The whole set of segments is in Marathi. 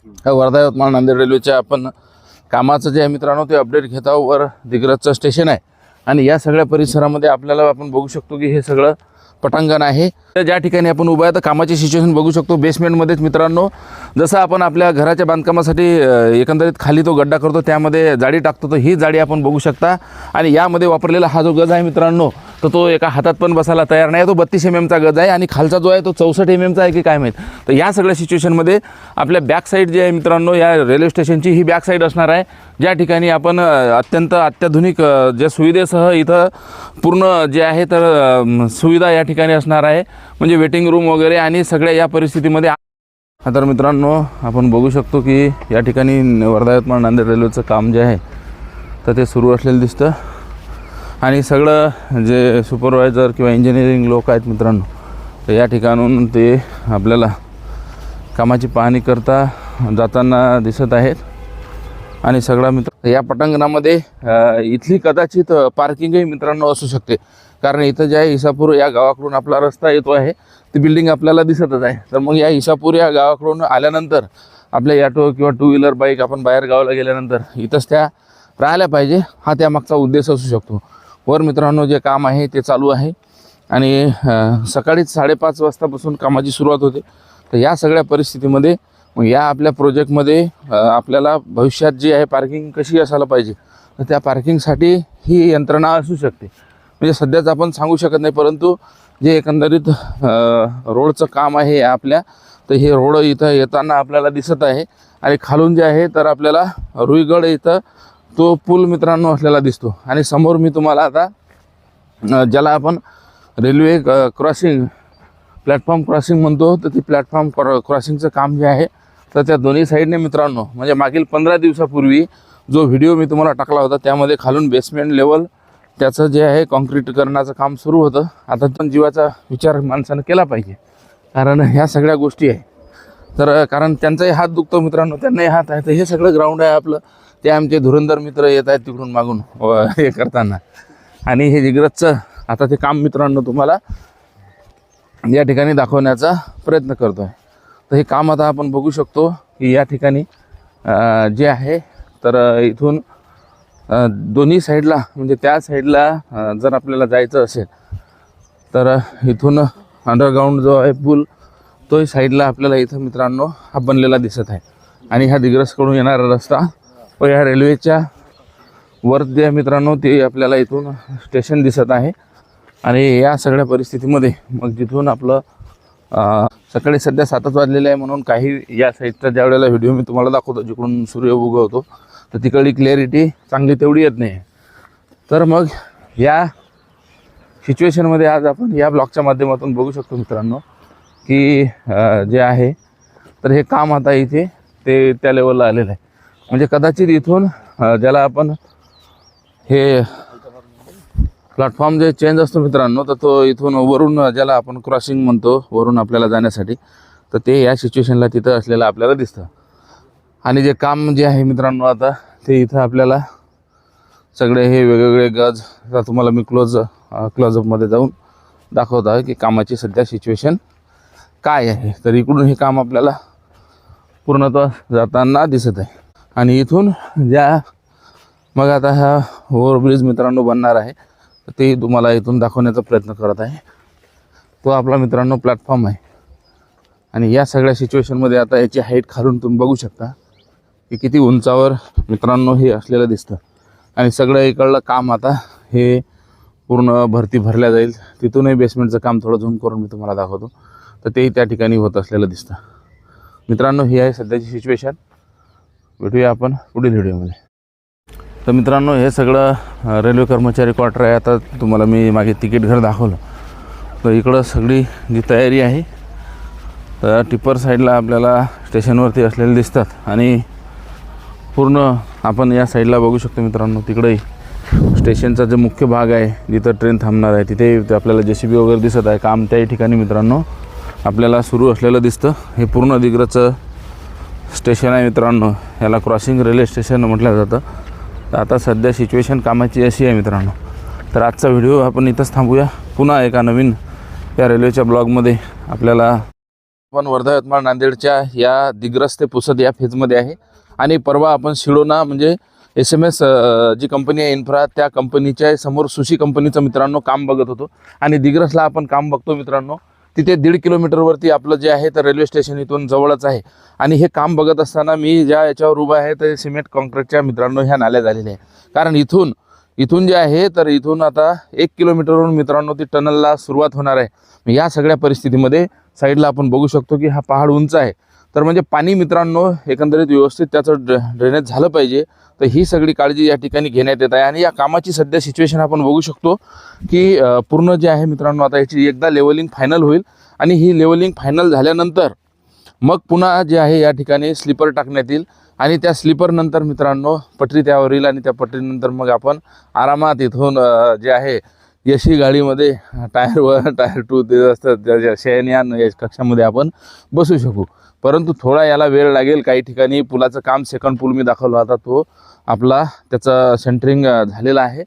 वर्धा यवतमाळ नांदेड रेल्वेच्या आपण कामाचं जे आहे मित्रांनो ते अपडेट घेत आहोत। वर दिग्रजचं स्टेशन आहे आणि या सगळ्या परिसरामध्ये आपल्याला आपण बघू शकतो की हे सगळं पटांगण आहे। ज्या ठिकाणी आपण उभा आहे तर कामाची सिच्युएशन बघू शकतो। बेसमेंटमध्येच मित्रांनो जसं आपण आपल्या घराच्या बांधकामासाठी एकंदरीत खाली तो गड्डा करतो त्यामध्ये जाळी टाकतो, तर ही जाळी आपण बघू शकता। आणि यामध्ये वापरलेला हा जो गज आहे मित्रांनो तर तो एका हातात पण बसायला तयार नाही, तो 32 mm चा गज आहे आणि खालचा जो आहे तो 64 mm चा आहे की काय माहीत। तर या सगळ्या सिच्युएशनमध्ये आपल्या बॅक साईड जे आहे मित्रांनो या रेल्वे स्टेशनची ही बॅक साईड असणार आहे, ज्या ठिकाणी आपण अत्यंत अत्याधुनिक ज्या सुविधेसह इथं पूर्ण जे आहे तर सुविधा या ठिकाणी असणार आहे, म्हणजे वेटिंग रूम वगैरे आणि सगळ्या या परिस्थितीमध्ये। तर मित्रांनो आपण बघू शकतो की या ठिकाणी वर्धा यवतमाळ नांदेड रेल्वेचं काम जे आहे तर ते सुरू असलेलं दिसतं आणि सगळं जे सुपरवायझर किंवा इंजिनिअरिंग लोक आहेत मित्रांनो तर या ठिकाणून ते आपल्याला कामाची पाहणी करता जाताना दिसत आहेत। आणि सगळा मित्र या पटांगणामध्ये इथली कदाचित पार्किंगही मित्रांनो असू शकते, कारण इथं जे आहे इसापूर या गावाकडून आपला रस्ता येतो आहे, ती बिल्डिंग आपल्याला दिसतच आहे। तर मग या इसापूर या गावाकडून आल्यानंतर आपल्या ॲटो किंवा 2 व्हीलर बाईक आपण बाहेर गावाला गेल्यानंतर इथंच त्या राहायला पाहिजे, हा त्यामागचा उद्देश असू शकतो। वर मित्रांनो जे काम आहे ते चालू आहे आणि सकाळीच 5:30 वाजतापासून कामाची सुरुवात होते। तर या सगळ्या परिस्थितीमध्ये मग या आपल्या प्रोजेक्टमध्ये आपल्याला भविष्यात जी आहे पार्किंग कशी असायला पाहिजे तर त्या पार्किंगसाठी ही यंत्रणा असू शकते। म्हणजे सध्याच आपण सांगू शकत नाही, परंतु जे एकंदरीत रोडचं काम आहे आपल्या तर हे रोड इथं येताना आपल्याला दिसत आहे आणि खालून जे आहे तर आपल्याला रुईगड इथं तो पूल मित्रांनो असलेला दिसतो। आणि समोर मी तुम्हाला आता ज्याला आपण रेल्वे क्रॉसिंग प्लॅटफॉर्म क्रॉसिंग म्हणतो तर ती प्लॅटफॉर्म क्रॉसिंगचं काम जे आहे तर त्या दोन्ही साईडने मित्रांनो म्हणजे मागील 15 दिवसापूर्वी जो व्हिडिओ मी तुम्हाला टाकला होता त्यामध्ये खालून बेसमेंट लेवल त्याचं जे आहे कॉन्क्रीटीकरणाचं काम सुरू होतं। आता पण जीवाचा विचार माणसानं केला पाहिजे, कारण ह्या सगळ्या गोष्टी आहे तर कारण त्यांचाही हात दुखतो मित्रांनो, त्यांनाही हात आहे। तर हे सगळं ग्राउंड आहे आपलं, ते आमचे धुरंधर मित्र येत आहेत तिकडून मागून हे करताना, आणि हे दिग्रजचं आता ते काम मित्रांनो तुम्हाला या ठिकाणी दाखवण्याचा प्रयत्न करतो आहे। तर हे काम आता आपण बघू शकतो की या ठिकाणी जे आहे तर इथून दोन्ही साईडला म्हणजे त्या साईडला जर आपल्याला जायचं असेल तर इथून अंडरग्राऊंड जो आहे पूल तोही साईडला आपल्याला इथं मित्रांनो हा बनलेला दिसत आहे। आणि ह्या दिग्रजकडून येणारा रस्ता व या रेल्वेच्या वर जे मित्रांनो ते आपल्याला इथून स्टेशन दिसत आहे। आणि या सगळ्या परिस्थितीमध्ये मग जिथून आपलं सकाळी सध्या 7च वाजलेले आहे म्हणून काही या साईडचा ज्या वेळेला व्हिडिओ मी तुम्हाला दाखवतो जिकडून सूर्य उगवतो तर तिकडली क्लॅरिटी चांगली तेवढी येत नाही। तर मग या सिच्युएशनमध्ये आज आपण या ब्लॉगच्या माध्यमातून बघू शकतो मित्रांनो की जे आहे तर हे काम आता इथे ते त्या लेवलला आलेलं आहे। म्हणजे कदाचित इथून ज्याला आपण हे प्लॅटफॉर्म जे चेंज असतो मित्रांनो तर तो इथून वरून ज्याला आपण क्रॉसिंग म्हणतो वरून आपल्याला जाण्यासाठी तर ते या सिच्युएशनला तिथं असलेलं आपल्याला दिसतं। आणि जे काम जे आहे मित्रांनो आता ते इथं आपल्याला सगळे हे वेगवेगळे गज आता तुम्हाला मी क्लोजअपमध्ये जाऊन दाखवत आहे की कामाची सध्या सिच्युएशन काय आहे। तर इकडून हे काम आपल्याला पूर्णतः जाताना दिसत आहे आणि इथून ज्या मग आता हा ओव्हरब्रिज मित्रांनो बनणार आहे तर ते तुम्हाला इथून दाखवण्याचा प्रयत्न करत आहे। तो आपला मित्रांनो प्लॅटफॉर्म आहे आणि या सगळ्या सिच्युएशनमध्ये आता याची हाईट खालून तुम्ही बघू शकता की किती उंचावर मित्रांनो हे असलेलं दिसतं। आणि सगळं इकडलं काम आता हे पूर्ण भरती भरल्या जाईल, तिथूनही बेसमेंटचं काम थोडं झूम करून मी तुम्हाला दाखवतो तर तेही त्या ठिकाणी होत असलेलं दिसतं। मित्रांनो ही आहे सध्याची सिच्युएशन, भेटूया आपण पुढील व्हिडिओमध्ये। तर मित्रांनो हे सगळं रेल्वे कर्मचारी क्वार्टर आहे। आता तुम्हाला मी मागे तिकीट घर दाखवलं तर इकडं सगळी जी तयारी आहे तर टिप्पर साईडला आपल्याला स्टेशनवरती असलेले दिसतात आणि पूर्ण आपण या साईडला बघू शकतो मित्रांनो तिकडे स्टेशनचा जो मुख्य भाग आहे जिथं ट्रेन थांबणार आहे तिथे आपल्याला JCB वगैरे दिसत आहे। काम त्याही ठिकाणी मित्रांनो आपल्याला सुरू असलेलं दिसतं। हे पूर्ण दिग्रजचं स्टेशन आहे मित्रांनो, याला क्रॉसिंग रेल्वे स्टेशन म्हटलं जातं। तर आता सध्या सिच्युएशन कामाची अशी आहे मित्रांनो। तर आजचा व्हिडिओ आपण इथंच थांबूया, पुन्हा एका नवीन या रेल्वेच्या ब्लॉगमध्ये आपल्याला आपण वर्धा यवतमाळ नांदेडच्या या दिग्रस ते पुसद या फेजमध्ये आहे आणि परवा आपण शिळोना म्हणजे SMS जी कंपनी आहे इन्फ्रा त्या कंपनीच्या समोर सुशी कंपनीचं मित्रांनो काम बघत होतो आणि दिग्रसला आपण काम बघतो मित्रांनो. तिथे 1.5 किलोमीटरवरती आपलं जे आहे तर रेल्वे स्टेशन इथून जवळच आहे आणि हे काम बघत असताना मी ज्या याच्यावर उभा आहे तर सिमेंट कॉन्क्रीटच्या मित्रांनो ह्या नाल्या झालेल्या आहे. कारण इथून जे आहे तर इथून आता 1 किलोमीटरवरून मित्रांनो ती टनलला सुरुवात होणार आहे. या सगळ्या परिस्थितीमध्ये साईडला आपण बघू शकतो की हा पहाड उंच आहे, तर म्हणजे पाणी मित्रांनो एकंदरीत व्यवस्थित त्याचं ड्रेनेज झालं पाहिजे. तर ही सगळी काळजी या ठिकाणी घेण्यात येत आहे आणि या कामाची सध्या सिच्युएशन आपण बघू शकतो की पूर्ण जे आहे मित्रांनो आता याची एकदा लेवलिंग फायनल होईल आणि ही लेवलिंग फायनल झाल्यानंतर मग पुन्हा जे आहे या ठिकाणी स्लीपर टाकण्यात येईल आणि त्या स्लीपरनंतर मित्रांनो पटरी त्यावर येईल आणि त्या पटरीनंतर मग आपण आरामात इथून जे आहे एसी गाडीमध्ये टायर 1 टायर 2 ते असतं शयनयान या कक्षामध्ये आपण बसू शकू. परंतु थोडा याला वेळ लागेल. काही ठिकाणी पुलाचं काम सेकंड पूल मी दाखवला होता तो आपला त्याचं सेंटरिंग झालेलं आहे.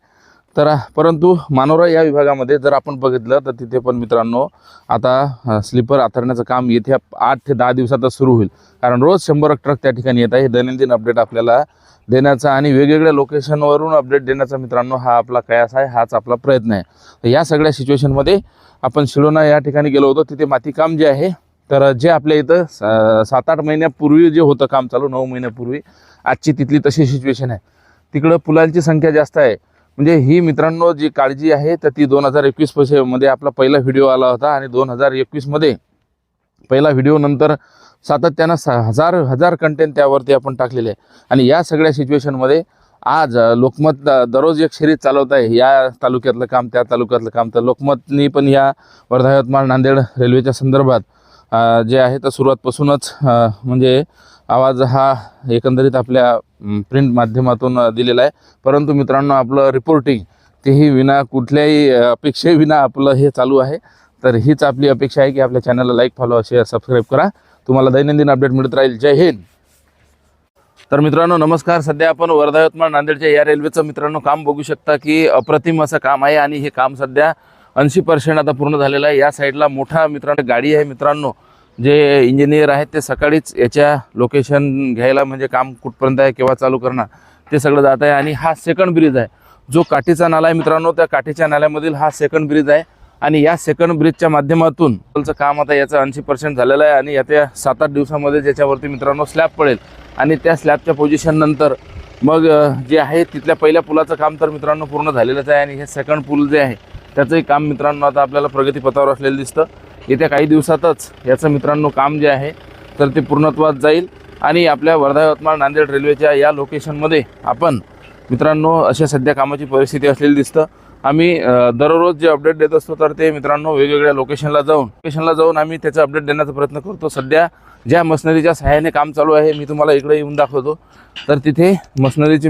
तर परंतु मानोरा या विभागामध्ये जर आपण बघितलं तर तिथे पण मित्रांनो आता स्लीपर आथरण्याचं काम येथे 8 ते 10 दिवसातच सुरू होईल. कारण रोज 100 ट्रक त्या ठिकाणी येत आहे. दैनंदिन अपडेट आपल्याला देण्याचा आणि वेगवेगळ्या लोकेशनवरून अपडेट देण्याचा मित्रांनो हा आपला कयास आहे, हाच आपला प्रयत्न आहे. तर या सगळ्या सिच्युएशनमध्ये आपण शिळोना या ठिकाणी गेलो होतो. तिथे मातीकाम जे आहे तर जे आपल्या इथं 7-8 महिन्यापूर्वी जे होतं काम चालू 9 महिन्यापूर्वी आजची तिथली तशी सिच्युएशन आहे. तिकडं पुलांची संख्या जास्त आहे. म्हणजे ही मित्रांनो जी काळजी आहे तर ती 2021 मध्ये आपला पहिला व्हिडिओ आला होता आणि 2021 मध्ये पहिला व्हिडिओ नंतर सातत्यानं हजार कंटेंट त्यावरती आपण टाकलेले आहे. आणि या सगळ्या सिच्युएशनमध्ये आज लोकमत दररोज एक शर्यत चालवत आहे. या तालुक्यातलं काम त्या तालुक्यातलं काम. तर लोकमतनी पण या वर्धा यवतमाळ नांदेड रेल्वेच्या संदर्भात जे आहे तर सुरुवातपासूनच म्हणजे आवाज हा एकंदरीत आपल्या प्रिंट माध्यमातून दिलेला आहे. परंतु मित्रांनो आपलं रिपोर्टिंग तेही विना कुठल्याही अपेक्षेविना आपलं हे चालू आहे. तर हीच आपली अपेक्षा आहे की आपल्या चॅनलला लाईक फॉलो शेअर सबस्क्राईब करा. तुम्हाला दैनंदिन अपडेट मिळत राहील. जय हिंद. तर मित्रांनो नमस्कार. सध्या आपण वर्धा यवतमाळ नांदेडच्या या रेल्वेचं मित्रांनो काम बघू शकता की अप्रतिम असं काम आहे आणि हे काम सध्या 80% आता पूर्ण झालेलं आहे. या साईडला मोठा मित्रांनो गाडी आहे मित्रांनो. जे इंजिनियर आहेत ते सकाळीच याच्या लोकेशन घ्यायला म्हणजे काम कुठपर्यंत आहे केव्हा चालू करणार ते सगळं जात आहे. आणि हा सेकंड ब्रिज आहे जो काठीचा नाला आहे मित्रांनो. त्या काठीच्या नाल्यामधील हा सेकंड ब्रिज आहे आणि या सेकंड ब्रिजच्या माध्यमातून काम आता याचं 80% झालेलं आहे आणि येत्या 7-8 दिवसामध्ये ज्याच्यावरती मित्रांनो स्लॅब पडेल आणि त्या स्लॅबच्या पोझिशन नंतर मग जे आहे तिथल्या पहिल्या पुलाचं काम तर मित्रांनो पूर्ण झालेलंच आहे आणि हे सेकंड पूल जे आहे त्याचंही काम मित्रांनो आता आपल्याला प्रगतीपथावर असलेलं दिसतं. येत्या काही दिवसातच याचं मित्रांनो काम जे आहे तर ते पूर्णत्वात जाईल आणि आपल्या वर्धा यवतमाळ नांदेड रेल्वेच्या या लोकेशनमध्ये आपण मित्रांनो अशा सध्या कामाची परिस्थिती असलेली दिसतं. आम्ही दररोज जे अपडेट देत असतो तर ते मित्रांनो वेगवेगळ्या लोकेशनला जाऊन आम्ही त्याचं अपडेट देण्याचा प्रयत्न करतो. सध्या ज्या मशिनरीच्या सहाय्याने काम चालू आहे मी तुम्हाला इकडे येऊन दाखवतो. तर तिथे मशिनरीचे